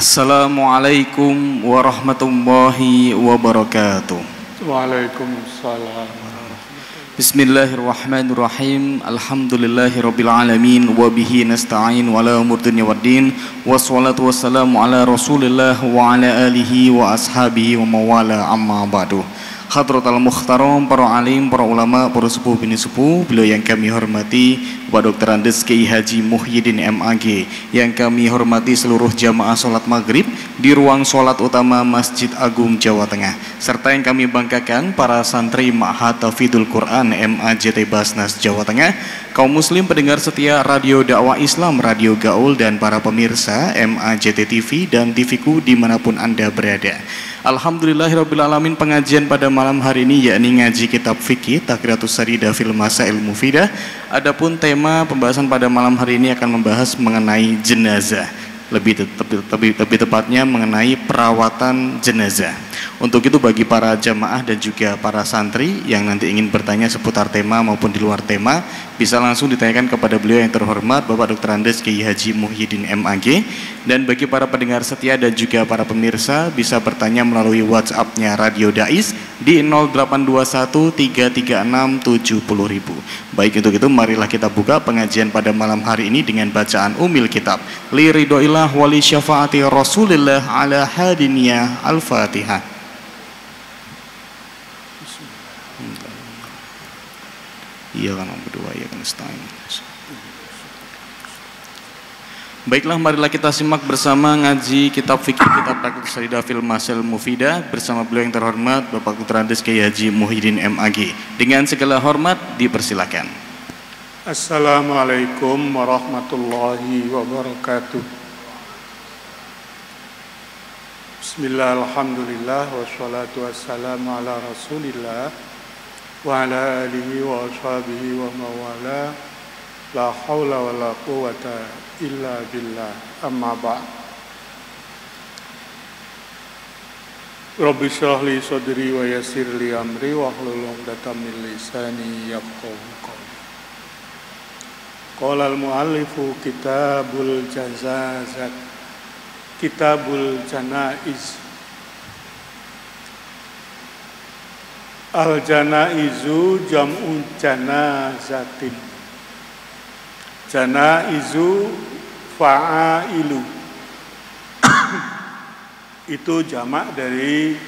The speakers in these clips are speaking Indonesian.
Assalamualaikum warahmatullahi wabarakatuh. Waalaikumsalam. Bismillahirrahmanirrahim. Alhamdulillahirabbil alamin wa bihi nasta'in wala umuri dunya waddin. Wassalatu wassalamu ala Rasulillah wa ala alihi wa ashabihi wa mawala amma ba'du. Hadratal mukhtaram, para alim, para ulama, para sepuh bini sepuh, beliau yang kami hormati Bapak Dr. Andes Kiai Haji Muhyiddin MAG, yang kami hormati seluruh jamaah sholat maghrib di ruang sholat utama Masjid Agung Jawa Tengah, serta yang kami banggakan para santri Ma'had Tahfidzul Quran MAJT Basnas Jawa Tengah, kaum muslim pendengar setia Radio Dakwah Islam, Radio Gaul, dan para pemirsa MAJT TV dan TVku dimanapun Anda berada. Alhamdulillahirrabbilalamin, pengajian pada malam hari ini yakni ngaji kitab fikih Taqriyatus Saridah fil Masail Mufidah. Adapun tema pembahasan pada malam hari ini akan membahas mengenai jenazah, lebih tepatnya mengenai perawatan jenazah. Untuk itu bagi para jamaah dan juga para santri yang nanti ingin bertanya seputar tema maupun di luar tema, bisa langsung ditanyakan kepada beliau yang terhormat Bapak Dr. Andes Kiai Haji Muhyiddin MAG. Dan bagi para pendengar setia dan juga para pemirsa, bisa bertanya melalui WhatsApp-nya Radio Dais di 082133670000. Baik, untuk itu marilah kita buka pengajian pada malam hari ini dengan bacaan umil kitab Li ridhoillah wali syafaati Rasulillah ala hadiniyah Al-Fatihah. Iya kan berdua, iya kan nasta'in. Baiklah, marilah kita simak bersama ngaji kitab fikih kitab Taqriyatus Saridah fil Masail Mufidah bersama beliau yang terhormat Bapak Dr. Andes Kiai Haji Muhyiddin MAG. Dengan segala hormat dipersilakan. Assalamualaikum warahmatullahi wabarakatuh. Bismillah, alhamdulillah, wassalatu wassalamu ala Rasulillah wa ala alihi wa ashabihi wa mawala. La haula wa la quwata illa billah, amma ba'd. Rabbi shrah li sadri wa yassir li amri wa hlul 'uqdatam min lisani yafqahu qawli. Qala al-muallifu kitabul jazazat, kitabul janaiz. Al-janaizu jam'u janazatin. Janaizu fa'ilu itu jamak dari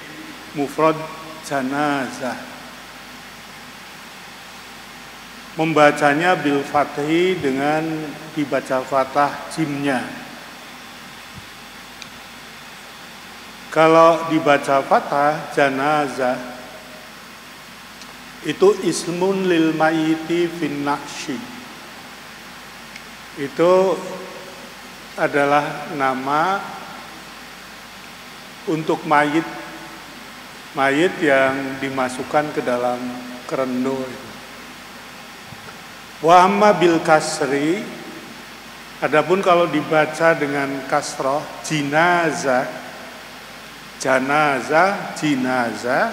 mufrad janazah. Membacanya bil fathi dengan dibaca fathah jimnya. Kalau dibaca fathah janazah itu ismun lil mayyiti fin naqshi. Itu adalah nama untuk mayit yang dimasukkan ke dalam kerendo. Wa amma bil kasri, adapun kalau dibaca dengan kasroh jinazah, janazah, jinazah,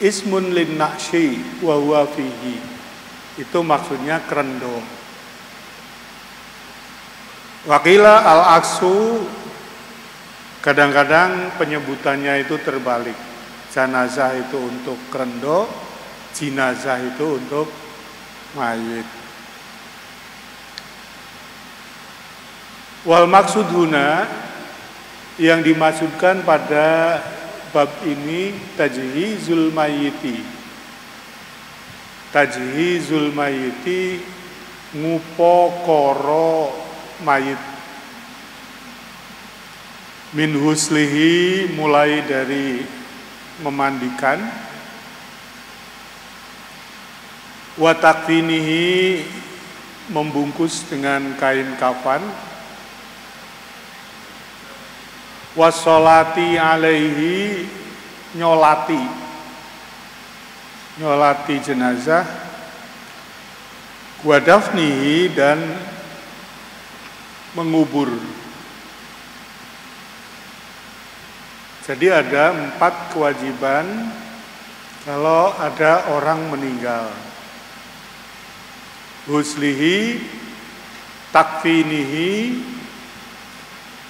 ismun lin naqshi wa huwa fihi, itu maksudnya kerendo. Wakila al-aksu, kadang-kadang penyebutannya itu terbalik. Janazah itu untuk kerendo, jinazah itu untuk mayit. Wal maksud huna, yang dimaksudkan pada bab ini tajhizul mayyiti. Tajhizul mayyiti ngupokoro mayit, min huslihi, mulai dari memandikan, wa takfinihi, membungkus dengan kain kafan, wa sholati alaihi, nyolati jenazah, wa dafnihi, dan mengubur. Jadi ada 4 kewajiban kalau ada orang meninggal. Huslihi, takfinihi,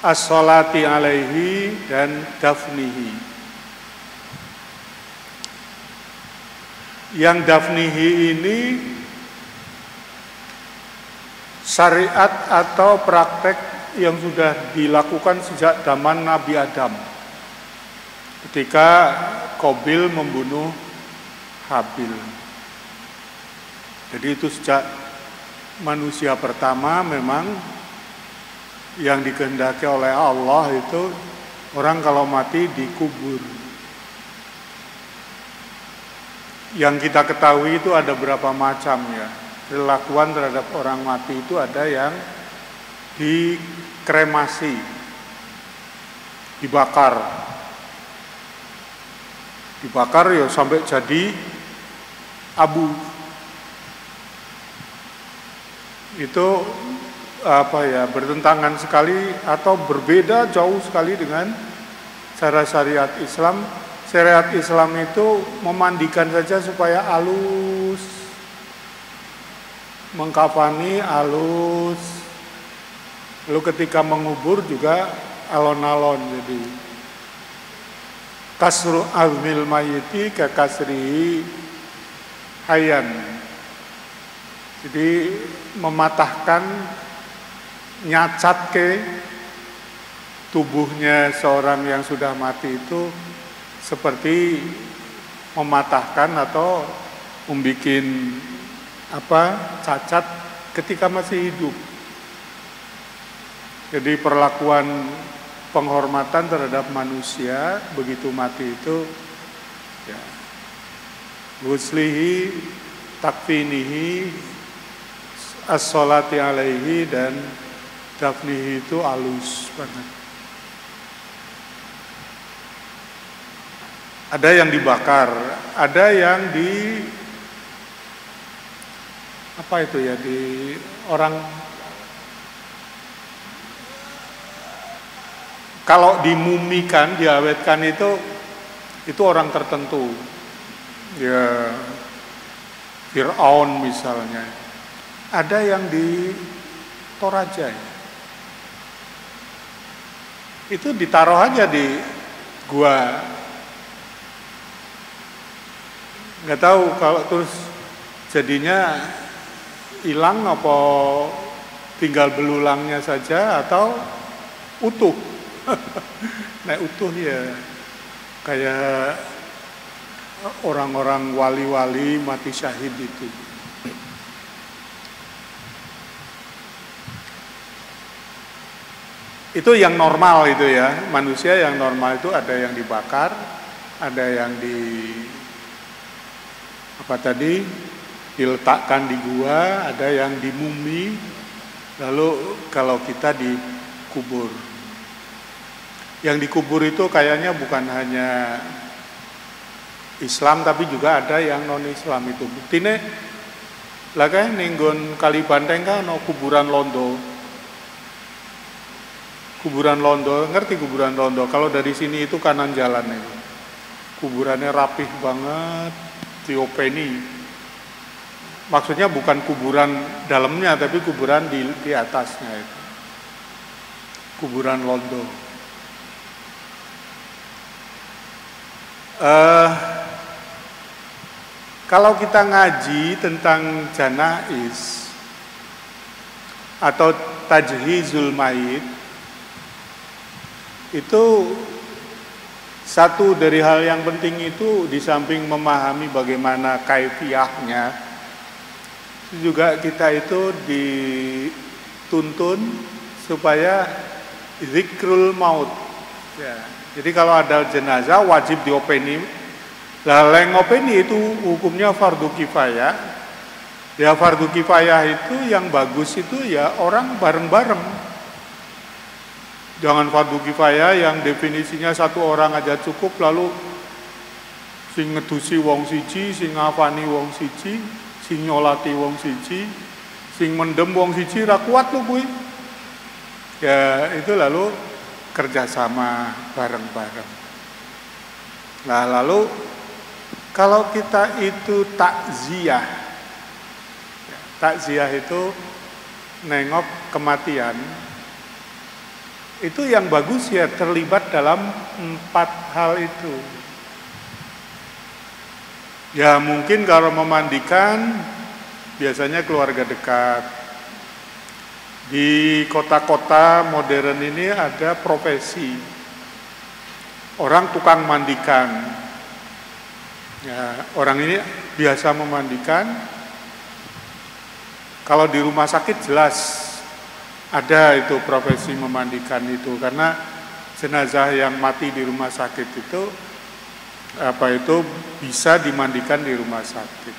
as-sholati alaihi dan dafnihi. Yang dafnihi ini syariat atau praktek yang sudah dilakukan sejak zaman Nabi Adam ketika Qabil membunuh Habil. Jadi itu sejak manusia pertama memang yang dikehendaki oleh Allah itu orang kalau mati dikubur. Yang kita ketahui itu ada berapa macam ya. Perlakuan terhadap orang mati itu ada yang dikremasi, dibakar ya sampai jadi abu. Itu bertentangan sekali atau berbeda jauh sekali dengan cara syariat Islam. Syariat Islam itu memandikan saja supaya halus, mengkafani halus, lalu ketika mengubur juga alon-alon. Jadi kasru azmil mayyiti ka kasri hayyan. Jadi mematahkan, nyacat ke tubuhnya seorang yang sudah mati itu seperti mematahkan atau membuat cacat ketika masih hidup. Jadi perlakuan penghormatan terhadap manusia begitu mati itu ya, ghuslihi, takfinihi, as-sholati alaihi dan dafnihi itu halus banget. Ada yang dibakar, ada yang di orang kalau dimumikan, diawetkan itu orang tertentu. Ya Fir'aun misalnya. Ada yang di Toraja. Itu ditaruh aja di gua. Nggak tahu kalau terus jadinya hilang apa tinggal belulangnya saja atau utuh. Nah utuh ya kayak orang-orang wali-wali mati syahid itu. Itu yang normal itu ya, manusia yang normal itu ada yang dibakar, ada yang diletakkan di gua, ada yang dimumi, lalu kalau kita dikubur. Yang dikubur itu kayaknya bukan hanya Islam tapi juga ada yang non Islam itu. Buktine lah kae ning nggon Kali Banteng kan ono kuburan Londo. Kuburan Londo, ngerti kuburan Londo? Kalau dari sini itu kanan jalan itu. Kuburannya rapih banget, diopeni. Maksudnya bukan kuburan dalamnya tapi kuburan di atasnya itu. Kuburan Londo. Kalau kita ngaji tentang janaiz atau tajhizul mayit, itu satu dari hal yang penting itu di samping memahami bagaimana kaifiyahnya, juga kita itu dituntun supaya zikrul maut. Ya. Jadi kalau ada jenazah wajib diopeni. Lah leng openi itu hukumnya fardu kifayah. Ya fardu kifayah itu yang bagus itu ya orang bareng-bareng. Jangan fardu kifayah yang definisinya satu orang aja cukup lalu sing ngedusi wong siji, sing ngafani wong siji, sing nyolati wong siji, sing mendem wong siji ra kuat lho kuwi. Ya itu lalu kerjasama bareng-bareng. Nah lalu kalau kita itu takziah, takziah itu nengok kematian, Itu yang bagus ya terlibat dalam 4 hal itu. Ya mungkin kalau memandikan biasanya keluarga dekat. Di kota-kota modern ini ada profesi orang tukang mandikan. Ya, orang ini biasa memandikan. Kalau di rumah sakit jelas ada itu profesi memandikan itu, karena jenazah yang mati di rumah sakit itu bisa dimandikan di rumah sakit.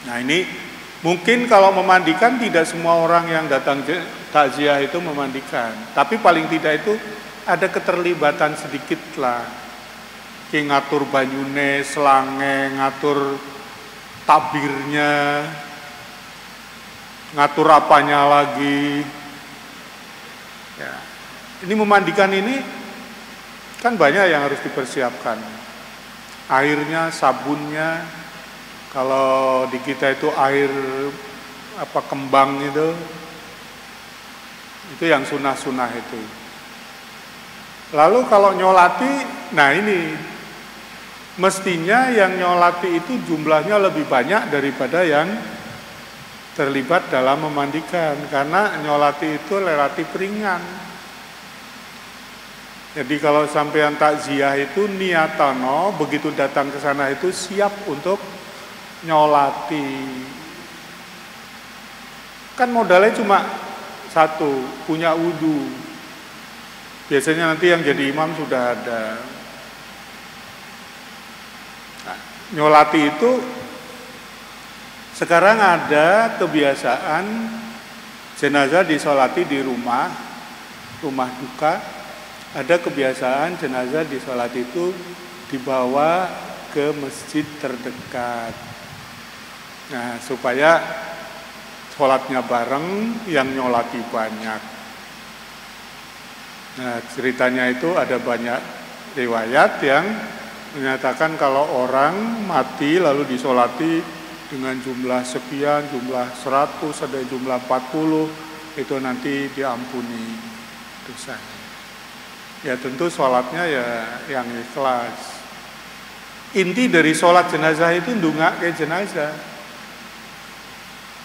Nah ini mungkin kalau memandikan tidak semua orang yang datang takziah itu memandikan, tapi paling tidak itu ada keterlibatan sedikit lah. Ki ngatur banyune, selange, ngatur tabirnya, ngatur apanya lagi. Ya. Ini memandikan ini kan banyak yang harus dipersiapkan. Airnya, sabunnya, kalau di kita itu air kembang itu yang sunah-sunah itu. Lalu kalau nyolati, nah ini mestinya yang nyolati itu jumlahnya lebih banyak daripada yang terlibat dalam memandikan, karena nyolati itu relatif ringan. Jadi kalau sampean takziah itu niatano begitu datang ke sana itu siap untuk nyolati. Kan modalnya cuma satu, punya wudu. Biasanya nanti yang jadi imam sudah ada. Nah, nyolati itu sekarang ada kebiasaan jenazah disolati di rumah duka. Ada kebiasaan jenazah disolati itu dibawa ke masjid terdekat. Nah, supaya sholatnya bareng, yang nyolati banyak. Nah, ceritanya itu ada banyak riwayat yang menyatakan kalau orang mati lalu disolati dengan jumlah sekian, jumlah 100, ada jumlah 40, itu nanti diampuni dosanya. Ya tentu sholatnya ya yang ikhlas. Inti dari sholat jenazah itu ndongake jenazah.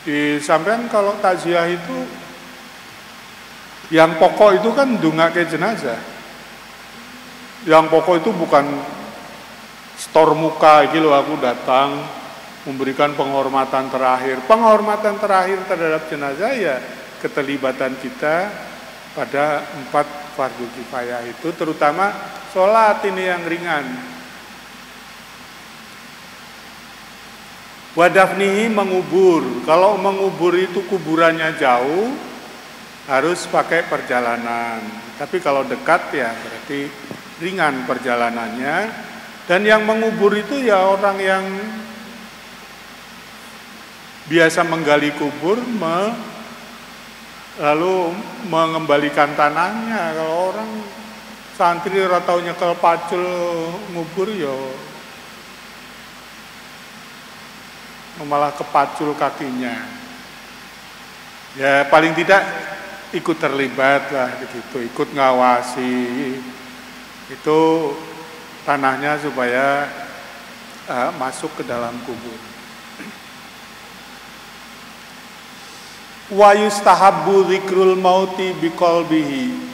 Disampaikan kalau takziah itu yang pokok itu kan ndongake jenazah. Yang pokok itu bukan stor muka gitu, aku datang memberikan penghormatan terakhir. Penghormatan terakhir terhadap jenazah ya keterlibatan kita pada 4 fardu kifayah itu, terutama sholat ini yang ringan. Wadafnihi mengubur. Kalau mengubur itu kuburannya jauh, harus pakai perjalanan. Tapi kalau dekat ya berarti ringan perjalanannya. Dan yang mengubur itu ya orang yang biasa menggali kubur, lalu mengembalikan tanahnya. Kalau orang santri atau nyekel pacul ngubur ya malah kepacul kakinya. Ya paling tidak ikut terlibat lah begitu, ikut ngawasi itu tanahnya supaya masuk ke dalam kubur. Wa yustahabbu dzikrul mauti biqalbihi.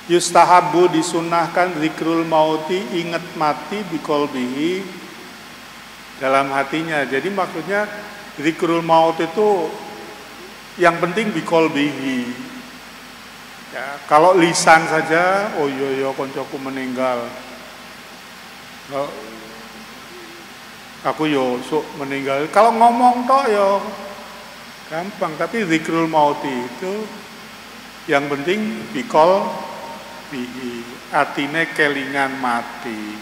Yustahabbu disunahkan dzikrul mauti, ingat mati biqalbihi, dalam hatinya. Jadi maksudnya dzikrul maut itu yang penting biqalbihi. Ya, kalau lisan saja, oh iya koncoku meninggal. Aku yo sok meninggal. Kalau ngomong toh yo gampang, tapi zikrul mauti itu yang penting bikol bihi, atine kelingan mati.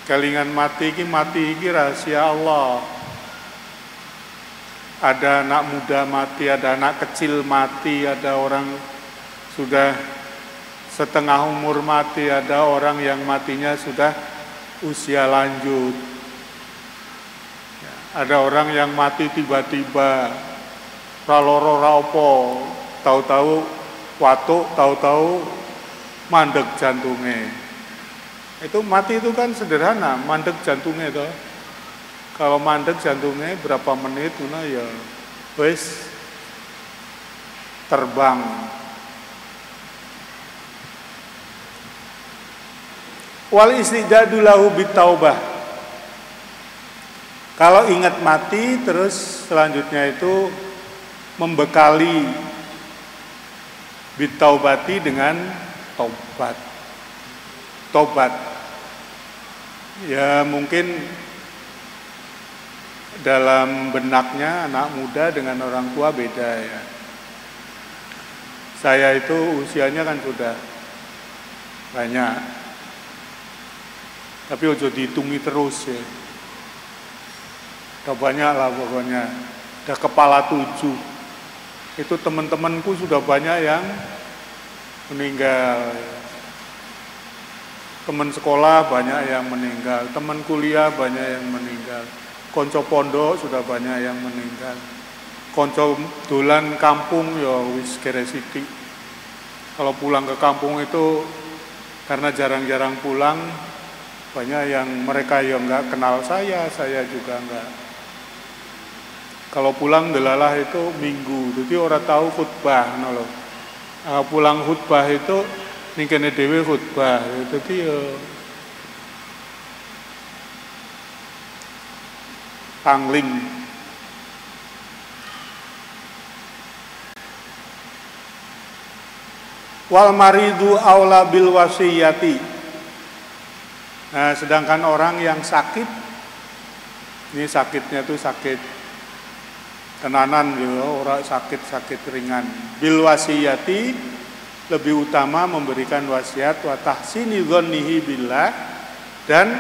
Kelingan mati iki rahasia Allah. Ada anak muda mati, ada anak kecil mati, ada orang sudah setengah umur mati, ada orang yang matinya sudah usia lanjut. Ada orang yang mati tiba-tiba, ra lara ra apa, tahu-tahu watuk, tahu-tahu mandek jantungnya. Itu mati itu kan sederhana, mandek jantungnya itu. Kalau mandek jantungnya berapa menit ya wis terbang. Wal istidadu lahu bitaubah. Kalau ingat mati terus selanjutnya itu membekali bitaubati dengan tobat. Tobat. Ya mungkin dalam benaknya anak muda dengan orang tua beda ya. Saya itu usianya kan sudah banyak. Tapi ojo dihitungi terus ya. Udah banyak lah pokoknya. Udah kepala 7. Itu teman-temanku sudah banyak yang meninggal. Teman sekolah banyak yang meninggal. Teman kuliah banyak yang meninggal. Konco pondok sudah banyak yang meninggal. Konco dolan kampung ya wis kere sithik. Kalau pulang ke kampung itu karena jarang-jarang pulang, banyak yang mereka yang nggak kenal saya juga nggak. Kalau pulang delalah itu minggu, jadi orang tahu khutbah, no loh. Pulang khutbah itu ning kene dhewe khutbah, jadi ya pangling. Wal maridu aula bil wasiyati. Nah, sedangkan orang yang sakit, ini sakitnya tuh sakit tenanan gitu, orang sakit ringan. Bil wasiyati lebih utama memberikan wasiat wa tahsini dzannihi billah dan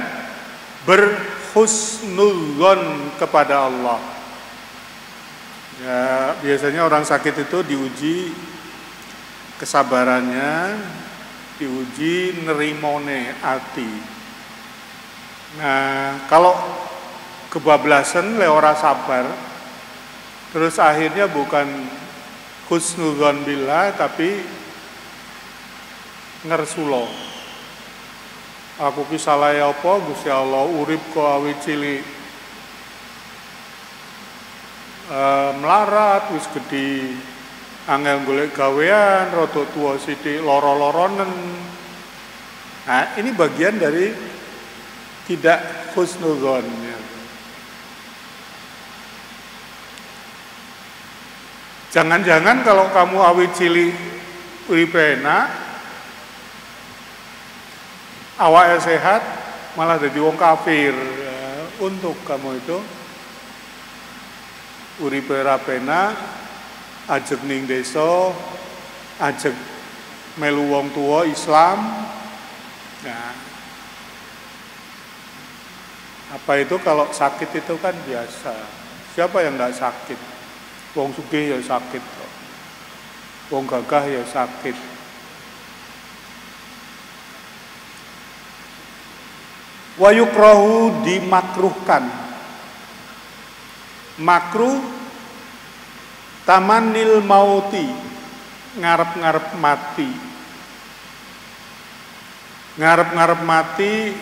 berhusnudzon kepada Allah. Ya, biasanya orang sakit itu diuji kesabarannya, diuji nerimone ati. Nah, kalau kebablasan le ora sabar, terus akhirnya bukan husnudzon billah tapi ngersulo. Aku ki salah apa Gusti Allah, urip kok awit cilik melarat wis gedhi angel golek gawean rada tuwa sithik lara-laranen. Nah, ini bagian dari tidak husnudzon. Jangan-jangan kalau kamu awit cilik uripe enak, awake sehat, malah jadi wong kafir. Ya, untuk kamu itu uripe ra penak, ajeg ning desa, ajeg melu wong tua Islam. Nah, apa itu kalau sakit itu kan biasa. Siapa yang enggak sakit? Wong sugih ya sakit, wong gagah ya sakit. Wa yukrahu dimakruhkan. Makruh tamannil mauti, ngarep-ngarep mati. Ngarep-ngarep mati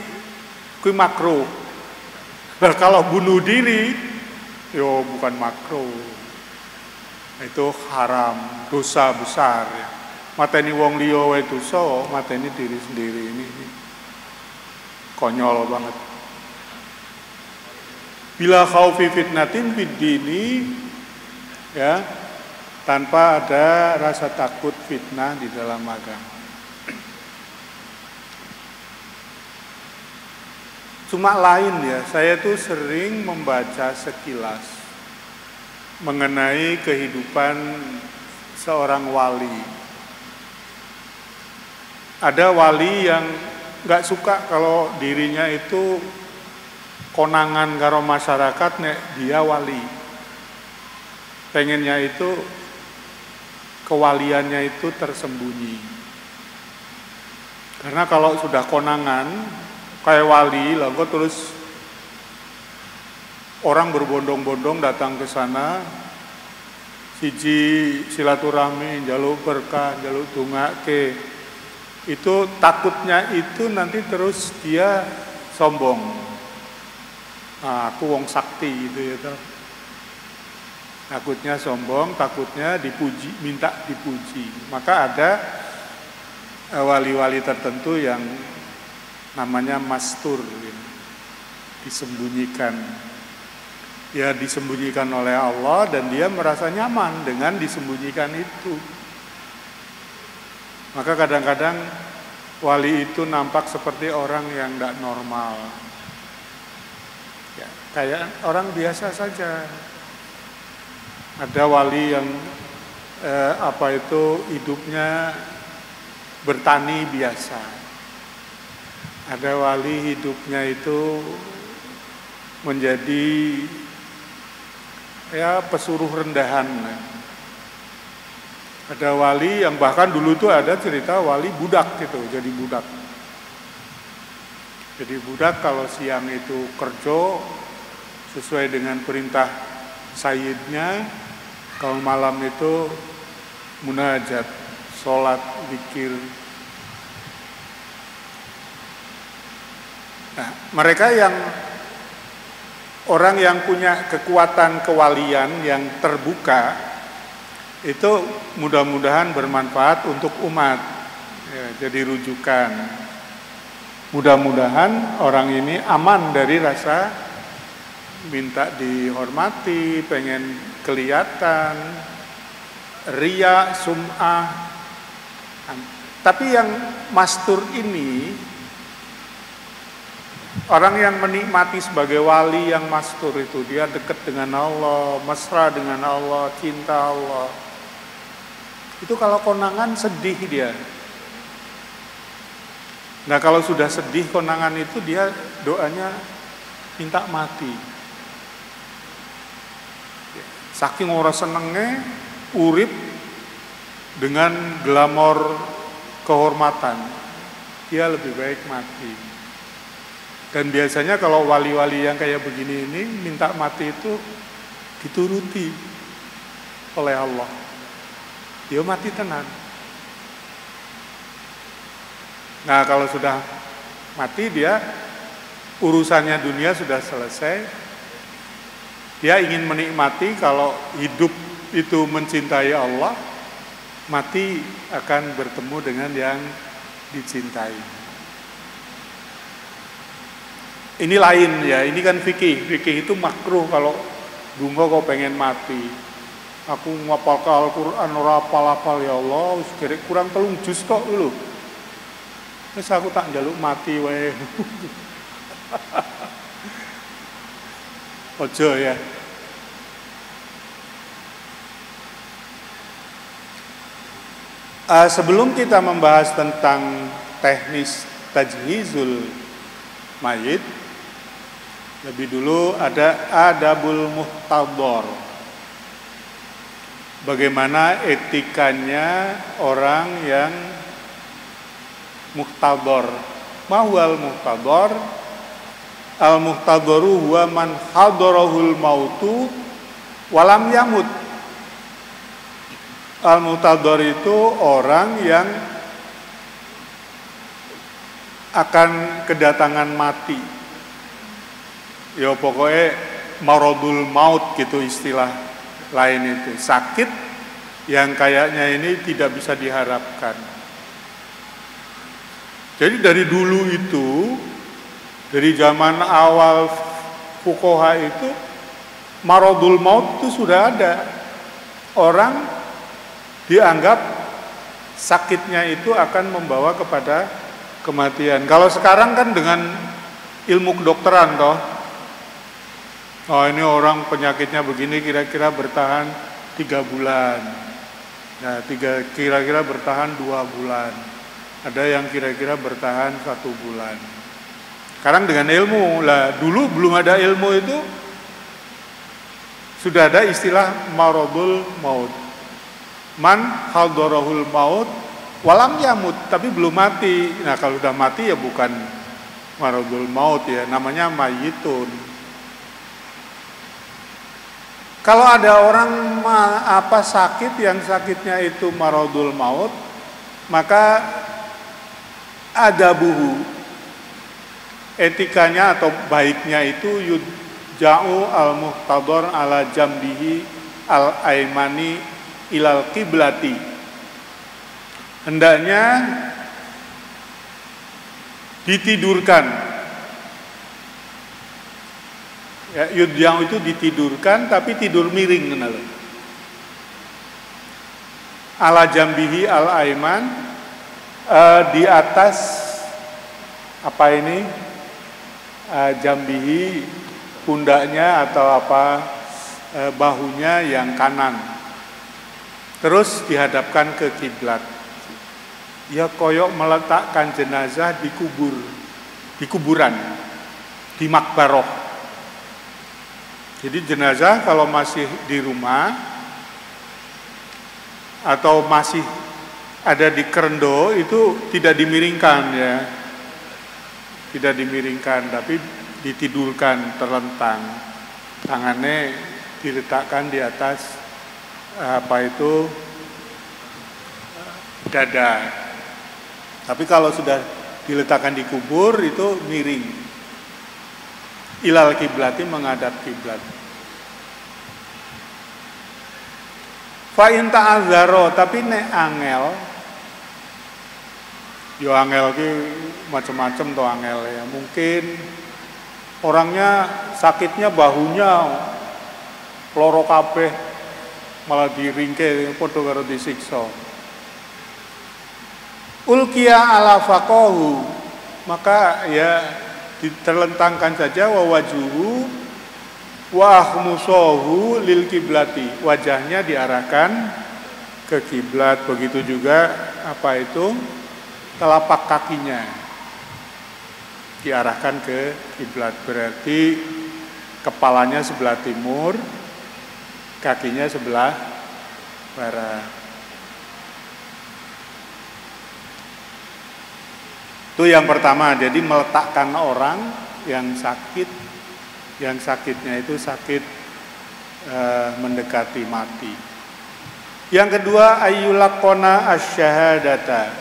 kuwi makruh. Nah, kalau bunuh diri yo bukan makruh. Itu haram, dosa besar ya. Mateni wong liya wae dosa, mateni diri sendiri ini konyol banget. Bila khaufi fitnatin fid dini, ya, tanpa ada rasa takut fitnah di dalam agama. Cuma lain ya, saya tuh sering membaca sekilas mengenai kehidupan seorang wali. Ada wali yang nggak suka kalau dirinya itu konangan karo masyarakat nek dia wali. Pengennya itu kewaliannya itu tersembunyi. Karena kalau sudah konangan kayak wali, lalu terus orang berbondong-bondong datang ke sana siji silaturahmi, njaluk berkah, njaluk dongake. Itu takutnya itu nanti terus dia sombong. Nah, aku wong sakti gitu ya toh. Takutnya sombong, takutnya dipuji, minta dipuji. Maka ada wali-wali tertentu yang namanya mastur, disembunyikan. Ya disembunyikan oleh Allah dan dia merasa nyaman dengan disembunyikan itu. Maka kadang-kadang wali itu nampak seperti orang yang tidak normal. Ya, kayak orang biasa saja. Ada wali yang hidupnya bertani biasa. Ada wali hidupnya itu menjadi pesuruh rendahan. Ada wali yang bahkan dulu tuh ada cerita wali budak gitu, jadi budak. Jadi budak kalau siang itu kerja sesuai dengan perintah sayyidnya, kalau malam itu munajat, sholat, zikir. Nah, mereka yang orang yang punya kekuatan kewalian yang terbuka itu mudah-mudahan bermanfaat untuk umat, ya, jadi rujukan. Mudah-mudahan orang ini aman dari rasa minta dihormati, pengen kelihatan, riya, sum'ah. Tapi yang mastur ini, orang yang menikmati sebagai wali yang mastur itu, dia dekat dengan Allah, mesra dengan Allah, cinta Allah. Itu kalau konangan sedih dia. Nah kalau sudah sedih konangan itu dia doanya minta mati. Saking ora senenge urip dengan glamor kehormatan, dia lebih baik mati. Dan biasanya kalau wali-wali yang kayak begini ini minta mati itu dituruti oleh Allah. Dia mati tenan. Nah kalau sudah mati dia urusannya dunia sudah selesai. Dia ingin menikmati kalau hidup itu mencintai Allah, mati akan bertemu dengan yang dicintai. Ini lain ya, ini kan fikih. Fikih itu makruh kalau dungo kau pengen mati. Aku ngapal ke Al-Quran, ora apal-apal ya Allah, kurang 3 juz kok dulu. Terus aku tak njaluk mati wae. Ojo ya. Sebelum kita membahas tentang teknis tajhizul mayit, lebih dulu ada adabul muhtadhar. Bagaimana etikanya orang yang muhtadhar. Mahwal muhtadhar? Al-muhtadharu huwa man hadarahul mautu walam yamut. Al-muhtadhar itu orang yang akan kedatangan mati. Ya pokoknya maradul maut gitu istilah lain itu, sakit yang kayaknya ini tidak bisa diharapkan. Jadi dari dulu itu, dari zaman awal fuqaha itu, maradul maut itu sudah ada. Orang dianggap sakitnya itu akan membawa kepada kematian. Kalau sekarang kan dengan ilmu kedokteran toh, oh ini orang penyakitnya begini kira-kira bertahan 3 bulan. Nah, kira-kira bertahan 2 bulan. Ada yang kira-kira bertahan 1 bulan. Sekarang dengan ilmu lah, dulu belum ada ilmu itu sudah ada istilah maradul maut. Man hadarahul maut walam yamut, tapi belum mati. Nah, kalau sudah mati ya bukan maradul maut ya, namanya mayitun. Kalau ada orang sakit yang sakitnya itu maradul maut, maka adabuhu, etikanya atau baiknya itu yudja'u al-muhtador ala jambihi al-aimani ilal kiblati. Hendaknya ditidurkan. Ya, yudja'u itu ditidurkan tapi tidur miring, kenal. Ala jambihi al-aiman, di atas apa ini? Jambihi, pundaknya atau apa, bahunya yang kanan. Terus dihadapkan ke kiblat. Ya koyok meletakkan jenazah di kuburan, di makbaroh. Jadi jenazah kalau masih di rumah atau masih ada di kerendo itu tidak dimiringkan, ya. Tidak dimiringkan, tapi ditidurkan terlentang. Tangannya diletakkan di atas dada. Tapi kalau sudah diletakkan di kubur itu miring. Ilal kiblati, menghadap kiblat. Fa in ta'azzaro, tapi nek angel, yo angel ki macam-macam tuh angel ya. Mungkin orangnya sakitnya bahunya loro kabeh, malah diringke padha karo disiksa. Ulqiya ala faqahu, maka ya diterlentangkan saja wawajuhu wa akhmusahu lil kiblati, wajahnya diarahkan ke kiblat. Begitu juga telapak kakinya diarahkan ke kiblat, berarti kepalanya sebelah timur, kakinya sebelah barat. Itu yang pertama, jadi meletakkan orang yang sakit, yang sakitnya itu sakit mendekati mati. Yang kedua, ayyulaqona asyhadata,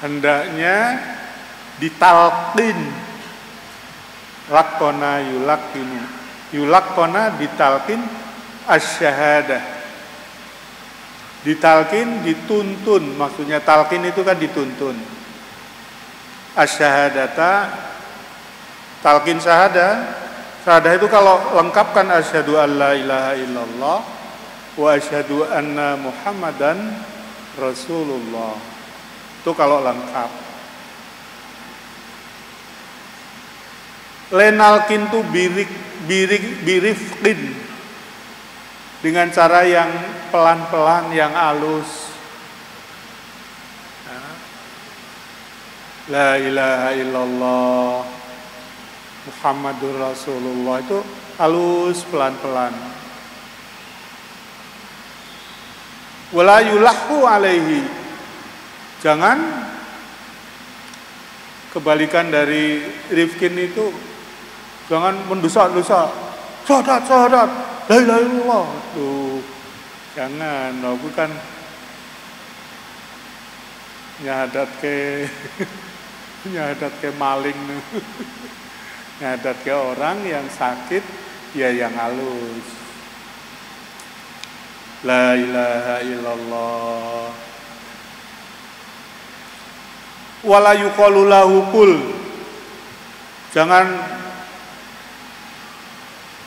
hendaknya ditalqin. Laqona yulaqinu, yulaqona ditalqin asyhadah. Ditalqin dituntun, maksudnya talqin itu kan dituntun. Asyhadata, talqin syahadah. Syahadah itu kalau lengkap kan asyhadu alla ilaha illallah wa asyhadu anna muhammadan rasulullah. Itu kalau lengkap. Lenalkin tu birifqin, dengan cara yang pelan-pelan, yang halus. La ilaha illallah Muhammadur Rasulullah, itu halus pelan-pelan. Wala yulahu alaihi, jangan kebalikan dari rifkin itu, jangan mendesak-desak. Syahadat, syahadat, la ilaha illallah. Tuh, jangan, bukan nyahadat ke maling, nyahadat ke orang yang sakit ya yang halus. La ilaha illallah. Wala yuqalu lahu qul, jangan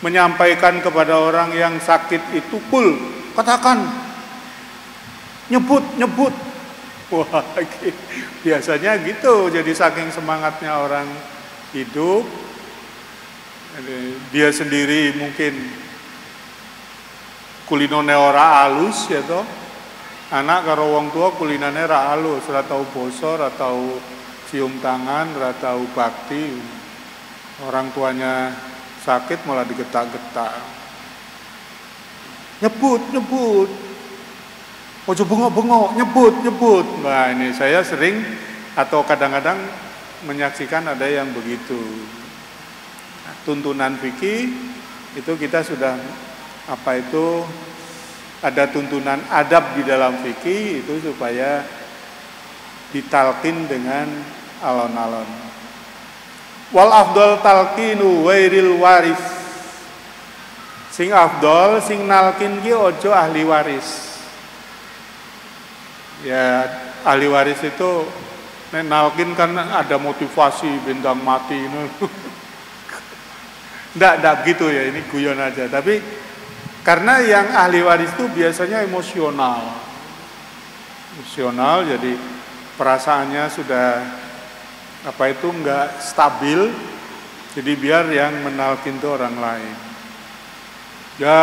menyampaikan kepada orang yang sakit itu qul, katakan, nyebut. Wah, biasanya gitu. Jadi saking semangatnya orang hidup, dia sendiri mungkin kulinone ora alus ya toh. Anak karo wong tua kulinane ra alus, ora tau basa, ora tau cium tangan, ora tau bakti. Orang tuanya sakit malah digetak-getak. Nyebut. Ojo bengok-bengok, nyebut. Nah, ini saya sering atau kadang-kadang menyaksikan ada yang begitu. Nah, tuntunan fikih itu kita sudah apa itu ada tuntunan adab di dalam fikih itu supaya ditalkin dengan alon-alon. Wal afdal talqinu wairil waris. Sing afdal sing nalkin ki ojo ahli waris. Ya ahli waris itu nek nalkin kan ada motivasi bintang mati Nggak gitu ya, ini guyon aja. Tapi karena yang ahli waris itu biasanya emosional, jadi perasaannya sudah apa itu nggak stabil, jadi biar yang menalkin itu orang lain. Ya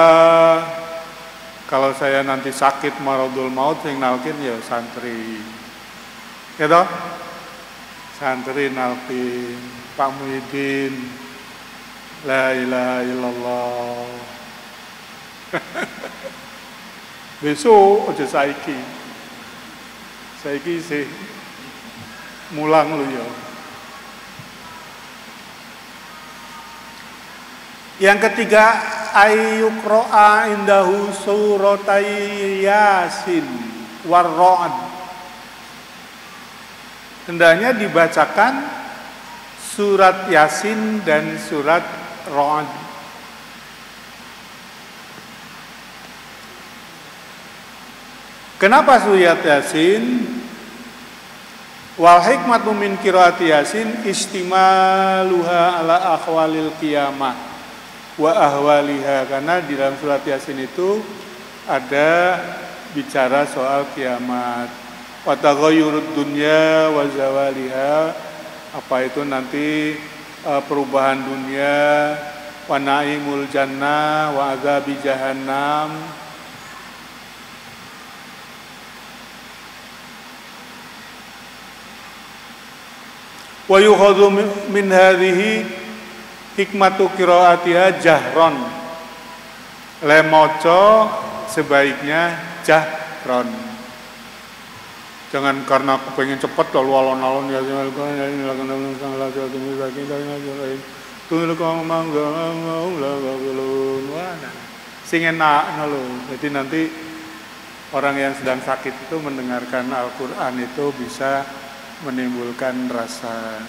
kalau saya nanti sakit maradul maut yang nalkin ya santri, ya toh? Santri nalkin Pak Muhyiddin, la ilaha illallah. Besok aja saiki sih mulang lu ya. Yang ketiga, ayyukro'a indahu suratai Yasin war-Ra'd. Hendaknya dibacakan surat Yasin dan surat Ra'd. Kenapa surat Yasin? Wal hikmatu min qiraati Yasin istimaluha ala akhwalil qiyamah wa ahwaliha, karena di dalam surat Yasin itu ada bicara soal kiamat, wa taghayyurud dunya wa zawaliha, apa itu nanti perubahan dunia, wa naimul jannah wa adzabi jahannam. Wa yukhadhu min hadhihi hikmatu qiraatiha jahron. Le maca sebaiknya jahron. Jangan karena kepengen cepat lalu alon-alon ya sing enak lho. Jadi nanti orang yang sedang sakit itu mendengarkan Al-Qur'an itu bisa menimbulkan rasa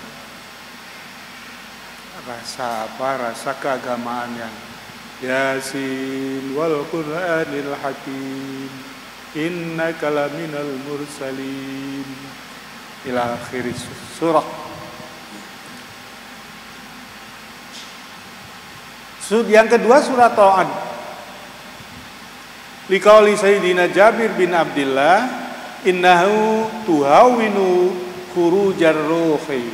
keagamaan yang Yasin wal Qur'anil Hakim innaka laminal mursalin ila akhir surah. Yang kedua surat Ra'd. Liqauli Sayyidina Jabir bin Abdullah innahu tuhawinu khurujar ruhi.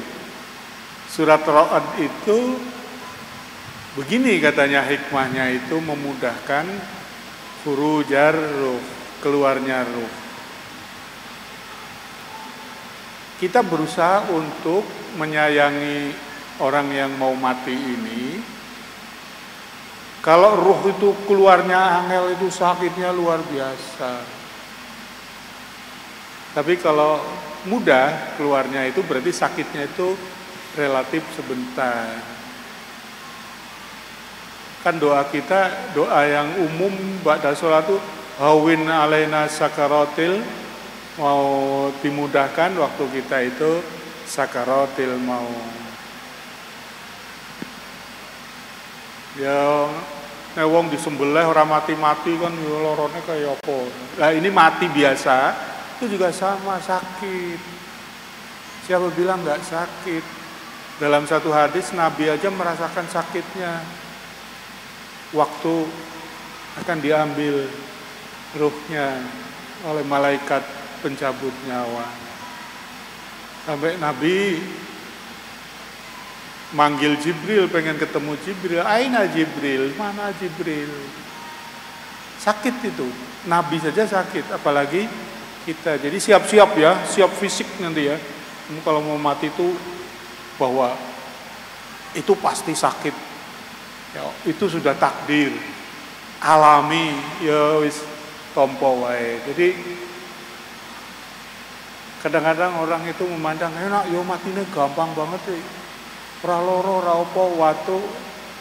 Surat Ra'd itu begini katanya hikmahnya, itu memudahkan khurujar ruh, keluarnya ruh. Kita berusaha untuk menyayangi orang yang mau mati ini. Kalau ruh itu keluarnya angel, itu sakitnya luar biasa. Tapi kalau mudah keluarnya itu berarti sakitnya itu relatif sebentar. Kan doa kita, doa yang umum ba'da sholat itu hawin alaina sakaratil, mau dimudahkan waktu kita itu sakaratil mau. Ya wong disembelih ora mati-mati kan lorone kaya apa. Lah ini mati biasa itu juga sama sakit. Siapa bilang enggak sakit? Dalam satu hadis Nabi aja merasakan sakitnya waktu akan diambil ruhnya oleh malaikat pencabut nyawa. Sampai Nabi manggil Jibril, pengen ketemu Jibril. Aina Jibril? Mana Jibril? Sakit itu. Nabi saja sakit, apalagi kita. Jadi siap-siap ya, siap fisik nanti ya. Kalau mau mati itu bahwa itu pasti sakit. Ya, itu sudah takdir alami ya wis tompo wae. Jadi kadang-kadang orang itu memandang enak yo matine gampang banget sih. Ora loro ora apa watu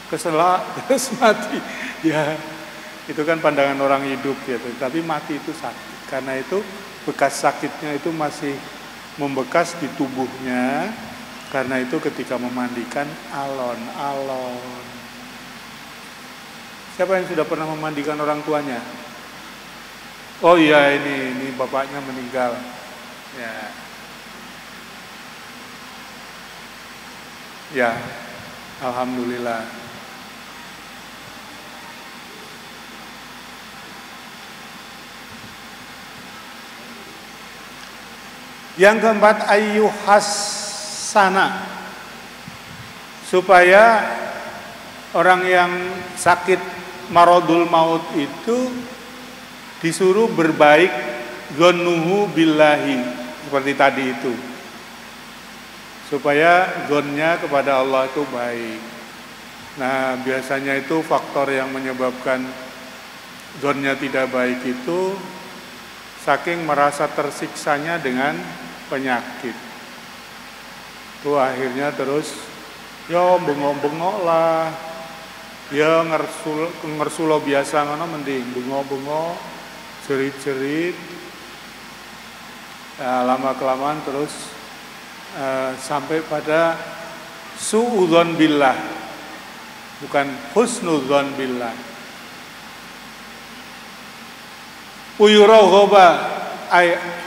keselak terus mati. Ya Itu kan pandangan orang hidup gitu. Tapi mati itu sakit. Karena itu bekas sakitnya itu masih membekas di tubuhnya. Karena itu ketika memandikan alon-alon. Siapa yang sudah pernah memandikan orang tuanya? Oh iya, ini bapaknya meninggal. Ya. Ya, alhamdulillah. Yang keempat, ayyuhassana, supaya orang yang sakit maradul maut itu disuruh berbaik gonnuhu billahi, seperti tadi itu, supaya gonnya kepada Allah itu baik. Nah, biasanya itu faktor yang menyebabkan gonnya tidak baik itu saking merasa tersiksanya dengan penyakit. Itu akhirnya terus ya bengok-bengok lah. Ya ngersulo biasa ngono mending bengok-bengok, cerit-cerit. Ya, lama-kelamaan terus sampai pada suudzon billah. Bukan husnudzon billah. Uyuraghoba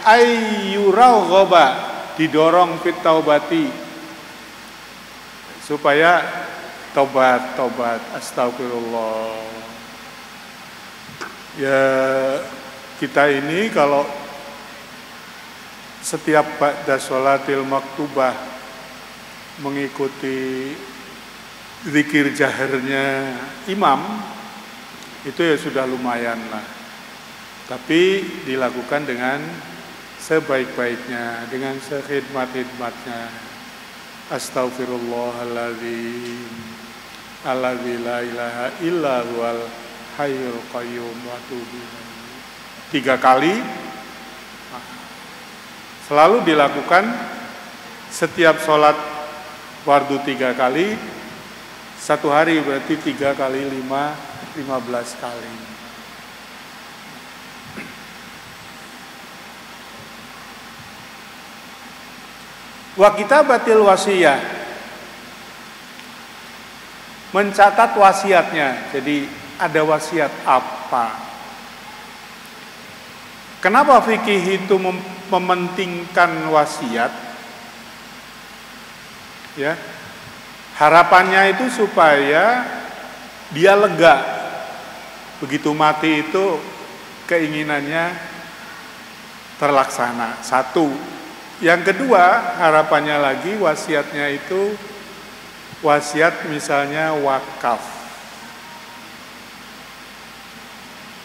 ayyuraghoba, didorong fit taubati, supaya tobat astagfirullah. Ya, kita ini kalau setiap ba'da sholatil maktubah mengikuti zikir jaharnya imam, itu ya sudah lumayan lah. Tapi dilakukan dengan sebaik-baiknya, dengan sekhidmat-khidmatnya. Astaghfirullahaladzim, alladzi la ilaha illa huwal hayyul qayyum wa atubu ilaih. 3 kali selalu dilakukan setiap sholat fardu 3 kali. 1 hari berarti 3 kali 5, 15 kali. Wa kitabatil wasiyah, mencatat wasiatnya. Jadi ada wasiat apa? Kenapa fikih itu mementingkan wasiat? Ya, harapannya itu supaya dia lega. Begitu mati itu keinginannya terlaksana. 1. Yang kedua, harapannya lagi wasiatnya itu wasiat misalnya wakaf.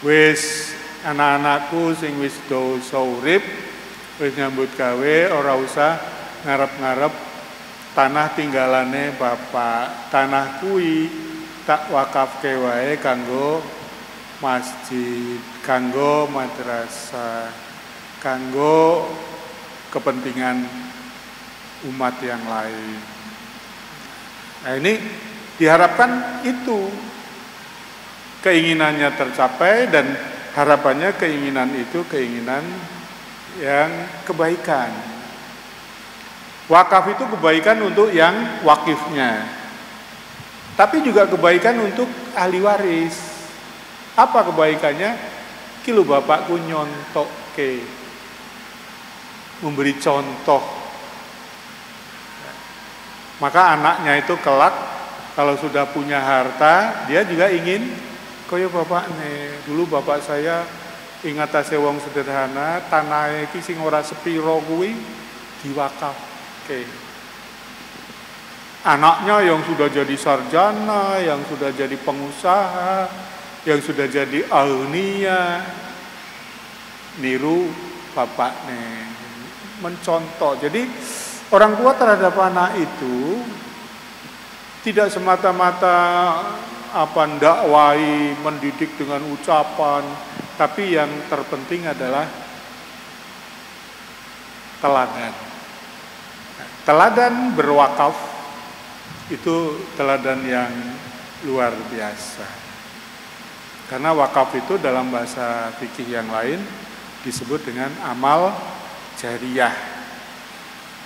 Wis anak-anakku sing wis do urip, wis nyambut gawe, ora usah ngarep-ngarep tanah tinggalane bapak. Tanah kuwi tak wakafke wae kanggo masjid, kanggo madrasah, kanggo kepentingan umat yang lain. Nah, ini diharapkan itu keinginannya tercapai, dan harapannya keinginan itu keinginan yang kebaikan. Wakaf itu kebaikan untuk yang wakifnya, tapi juga kebaikan untuk ahli waris. Apa kebaikannya? Kilo bapakku nyontok ke, memberi contoh. Maka anaknya itu kelak kalau sudah punya harta, dia juga ingin kaya bapak nih. Dulu bapak saya ingat ase wong sederhana, tanah iki sing ora sepiro kuwi diwakaf. Oke. Anaknya yang sudah jadi sarjana, yang sudah jadi pengusaha, yang sudah jadi agnia, niru bapaknya, mencontoh. Jadi orang tua terhadap anak itu tidak semata-mata dakwai, mendidik dengan ucapan, tapi yang terpenting adalah teladan. Teladan berwakaf itu teladan yang luar biasa. Karena wakaf itu dalam bahasa fikih yang lain disebut dengan amal jariyah.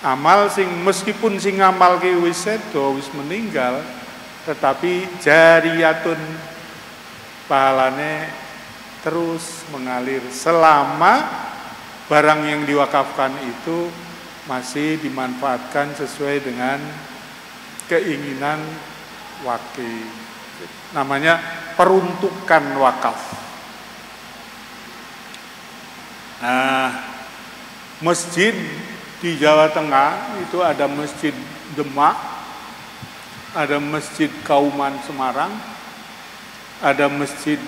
Amal sing meskipun sing ngamal ki wis sedo, wis meninggal, tetapi jariyatun, pahalane terus mengalir selama barang yang diwakafkan itu masih dimanfaatkan sesuai dengan keinginan wakil. Namanya peruntukan wakaf. Nah, masjid di Jawa Tengah itu ada Masjid Demak, ada Masjid Kauman Semarang, ada Masjid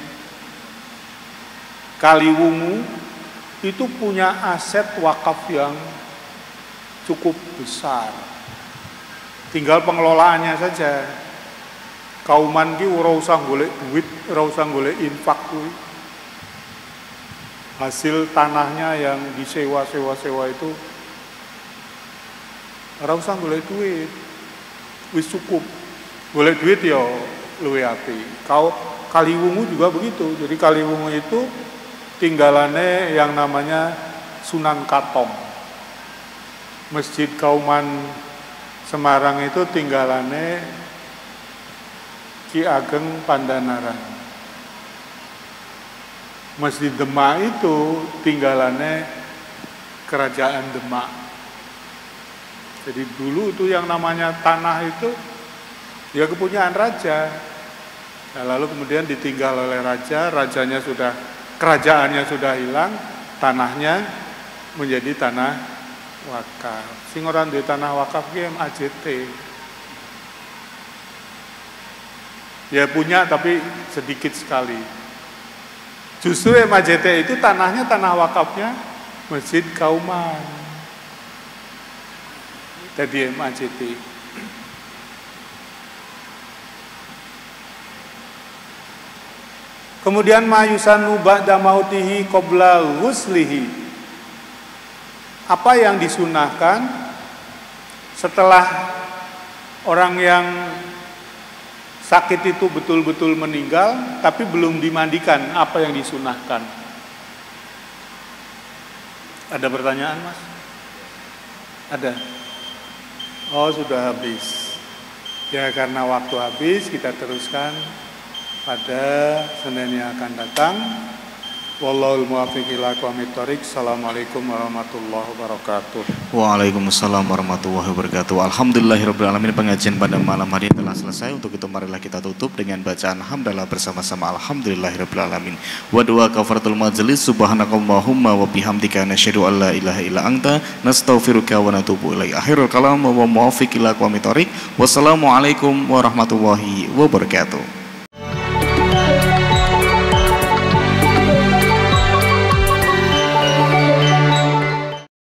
Kaliwungu, itu punya aset wakaf yang cukup besar. Tinggal pengelolaannya saja. Kauman ki ora usah golek duit, ora usah golek infak kuwi. Hasil tanahnya yang disewa-sewa itu ora usah golek duit. Wis cukup. Golek duit ya luwih apik. Kaliwungu juga begitu. Jadi Kaliwungu itu tinggalannya yang namanya Sunan Katong. Masjid Kauman Semarang itu tinggalannya Ki Ageng Pandanaran. Masjid Demak itu tinggalannya Kerajaan Demak. Jadi dulu itu yang namanya tanah itu ya kepunyaan raja. Nah, lalu kemudian ditinggal oleh raja, kerajaannya sudah hilang, tanahnya menjadi tanah wakaf. Sing ora duwe tanah wakaf ki MAJT. Ya punya tapi sedikit sekali. Justru MAJT itu tanahnya tanah wakafnya Masjid Kauman. Jadi MAJT. Kemudian mayusanu ba'da mautihi qabla ghuslihi. Apa yang disunahkan setelah orang yang sakit itu betul-betul meninggal tapi belum dimandikan, apa yang disunahkan? Ada pertanyaan, Mas? Ada? Oh, sudah habis. Ya, karena waktu habis, kita teruskan pada Senin yang akan datang. Wallahul muwaffiq ila aqwamit thoriq. Assalamualaikum warahmatullahi wabarakatuh. Waalaikumsalam warahmatullahi wabarakatuh. Alhamdulillahirabbil alamin. Pengajian pada malam hari telah selesai. Untuk itu marilah kita tutup dengan bacaan hamdalah bersama-sama. Alhamdulillahirabbil alamin. Wa doa kafaratul majlis. Subhanakallahumma wa bihamdika nasyhadu an la ilaha illa anta nastaghfiruka wa natubu ilaik. Akhirul kalam wa muwaffiq ila aqwamit thoriq. Wassalamualaikum warahmatullahi wabarakatuh.